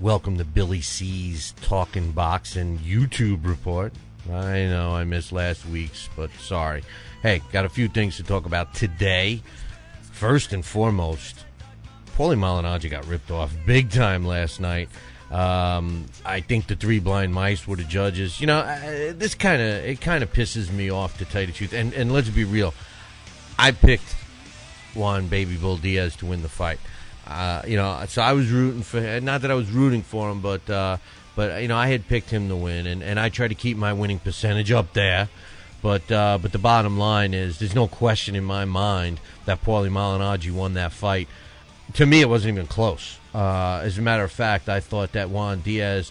Welcome to Billy C's Talkin Boxing YouTube report. I know I missed last week's, but sorry. Hey, got a few things to talk about today. First and foremost, Paulie Malignaggi got ripped off big time last night. I think the three blind mice were the judges. You know, this kind of pisses me off, to tell you the truth. And let's be real, I picked Juan Baby Bull Diaz to win the fight. So I was rooting for him. Not that I was rooting for him, but I had picked him to win, and I tried to keep my winning percentage up there. But the bottom line is, there's no question in my mind that Paulie Malignaggi won that fight. To me, it wasn't even close. As a matter of fact, I thought that Juan Diaz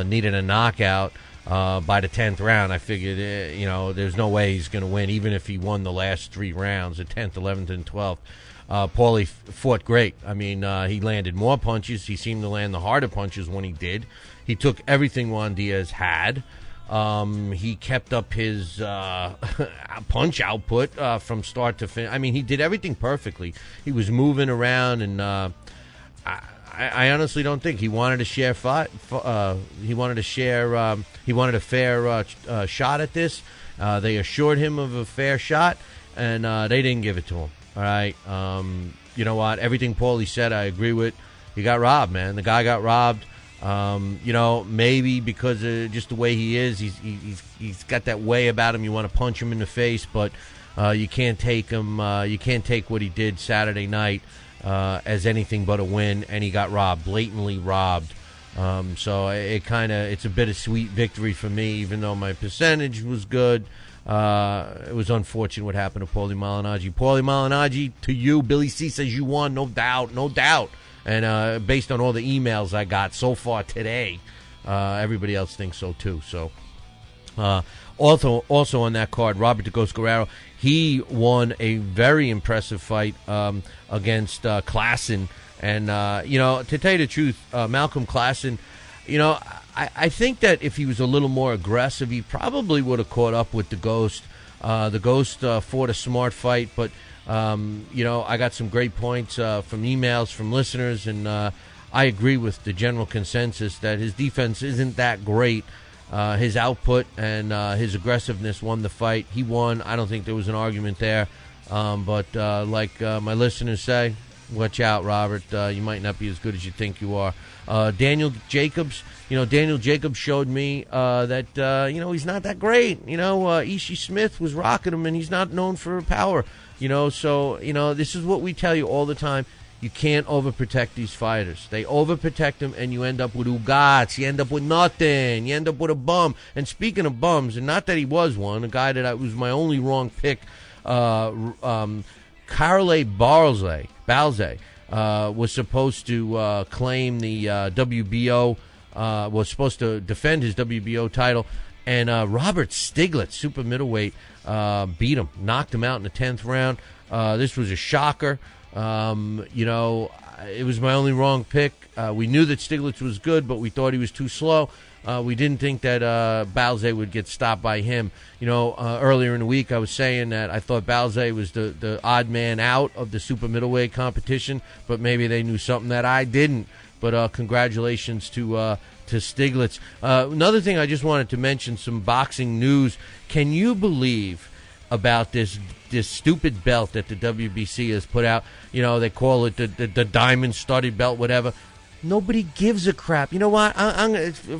needed a knockout by the 10th round. I figured, there's no way he's going to win, even if he won the last three rounds, the 10th, 11th, and 12th. Paulie fought great. I mean, he landed more punches. He seemed to land the harder punches when he did. He took everything Juan Diaz had. He kept up his punch output from start to finish. I mean, he did everything perfectly. He was moving around, and I honestly don't think he wanted to share fight. He wanted a fair shot at this. They assured him of a fair shot, and they didn't give it to him. All right. You know what? Everything Paulie said, I agree with. He got robbed, man. The guy got robbed. Maybe because of just the way he is, he's got that way about him. You want to punch him in the face, but you can't take him. You can't take what he did Saturday night as anything but a win, and he got robbed, blatantly robbed. So it's a bittersweet victory for me, even though my percentage was good. It was unfortunate what happened to Paulie Malignaggi. Paulie Malignaggi, to you, Billy C says you won, no doubt. And based on all the emails I got so far today, everybody else thinks so too. So, also on that card, Robert the Ghost Guerrero, he won a very impressive fight against Klassen. And to tell you the truth, Malcolm Klassen, I think that if he was a little more aggressive, he probably would have caught up with the Ghost. The Ghost fought a smart fight, but I got some great points from emails from listeners, and I agree with the general consensus that his defense isn't that great. His output and his aggressiveness won the fight. He won. I don't think there was an argument there. But like my listeners say, watch out, Robert. You might not be as good as you think you are. Daniel Jacobs, Daniel Jacobs showed me that, he's not that great. Ishii Smith was rocking him, and he's not known for power. So this is what we tell you all the time. You can't overprotect these fighters. They overprotect them, and you end up with ugats. You end up with nothing. You end up with a bum. And speaking of bums, and not that he was one, a guy that was my only wrong pick, Carle Balze was supposed to claim the WBO, was supposed to defend his WBO title, and Robert Stiglitz, super middleweight, beat him, knocked him out in the 10th round. This was a shocker. It was my only wrong pick. We knew that Stiglitz was good, but we thought he was too slow. We didn't think that Balze would get stopped by him. Earlier in the week I was saying that I thought Balze was the odd man out of the super middleweight competition, but maybe they knew something that I didn't. But congratulations to Stiglitz. Another thing I just wanted to mention, some boxing news. Can you believe about this stupid belt that the WBC has put out? They call it the diamond-studded belt, whatever. Nobody gives a crap. You know what?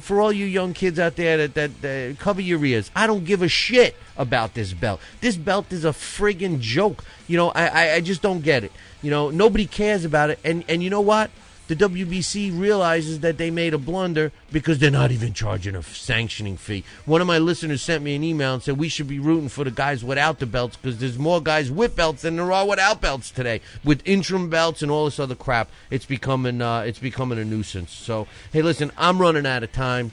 For all you young kids out there that cover your ears, I don't give a shit about this belt. This belt is a friggin' joke. I just don't get it. Nobody cares about it. And you know what? The WBC realizes that they made a blunder because they're not even charging a sanctioning fee. One of my listeners sent me an email and said we should be rooting for the guys without the belts because there's more guys with belts than there are without belts today. With interim belts and all this other crap, it's becoming a nuisance. So, hey, listen, I'm running out of time.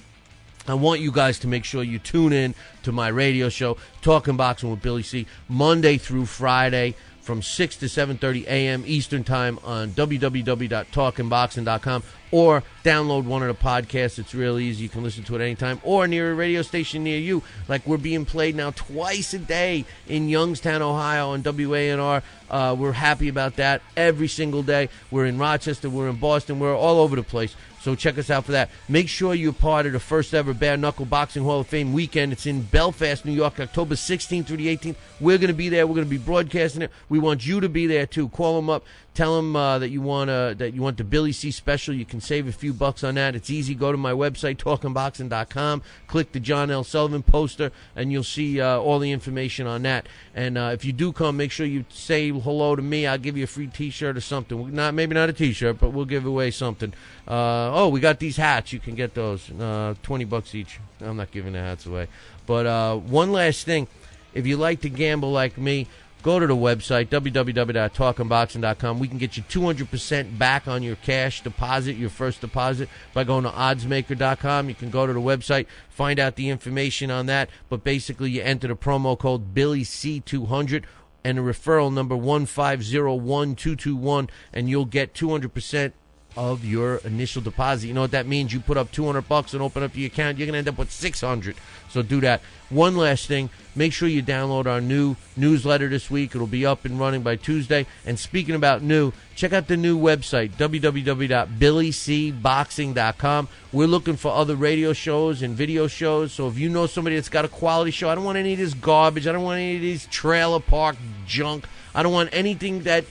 I want you guys to make sure you tune in to my radio show, Talkin' Boxing with Billy C, Monday through Friday. from 6 to 7:30 a.m. Eastern Time on www.talkinboxing.com, or download one of the podcasts. It's real easy. You can listen to it anytime, or near a radio station near you. Like, we're being played now twice a day in Youngstown, Ohio on WANR. We're happy about that every single day. We're in Rochester. We're in Boston. We're all over the place. So check us out for that. Make sure you're part of the first ever Bare Knuckle Boxing Hall of Fame weekend. It's in Belfast, New York, October 16th through the 18th. We're going to be there. We're going to be broadcasting it. We want you to be there too. Call them up. Tell them that you want the Billy C special. You can save a few bucks on that. It's easy. Go to my website, talkinboxing.com. Click the John L. Sullivan poster, and you'll see all the information on that. And if you do come, make sure you say hello to me. I'll give you a free T-shirt or something. Maybe not a T-shirt, but we'll give away something. We got these hats. You can get those. $20 each. I'm not giving the hats away. But one last thing. If you like to gamble like me, go to the website, www.talkinboxing.com. We can get you 200% back on your cash deposit, your first deposit, by going to oddsmaker.com. You can go to the website, find out the information on that. But basically, you enter the promo code BillyC200 and the referral number 1501221, and you'll get 200% of your initial deposit. You know what that means? You put up $200 and open up your account, you're going to end up with $600. So do that. One last thing, make sure you download our new newsletter this week. It'll be up and running by Tuesday. And speaking about new, check out the new website, www.billycboxing.com. We're looking for other radio shows and video shows. So if you know somebody that's got a quality show, I don't want any of this garbage. I don't want any of these trailer park junk. I don't want anything that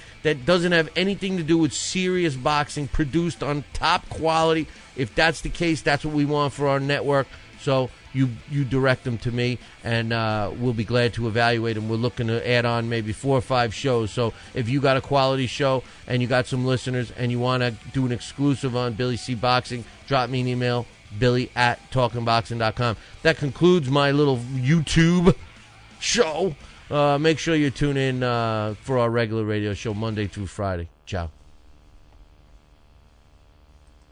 doesn't have anything to do with serious boxing, produced on top quality. If that's the case, that's what we want for our network. So you direct them to me, and we'll be glad to evaluate them. We're looking to add on maybe 4 or 5 shows. So if you got a quality show and you got some listeners and you want to do an exclusive on Billy C Boxing, drop me an email, billy@talkinboxing.com. That concludes my little YouTube show. Make sure you tune in for our regular radio show Monday through Friday. Ciao.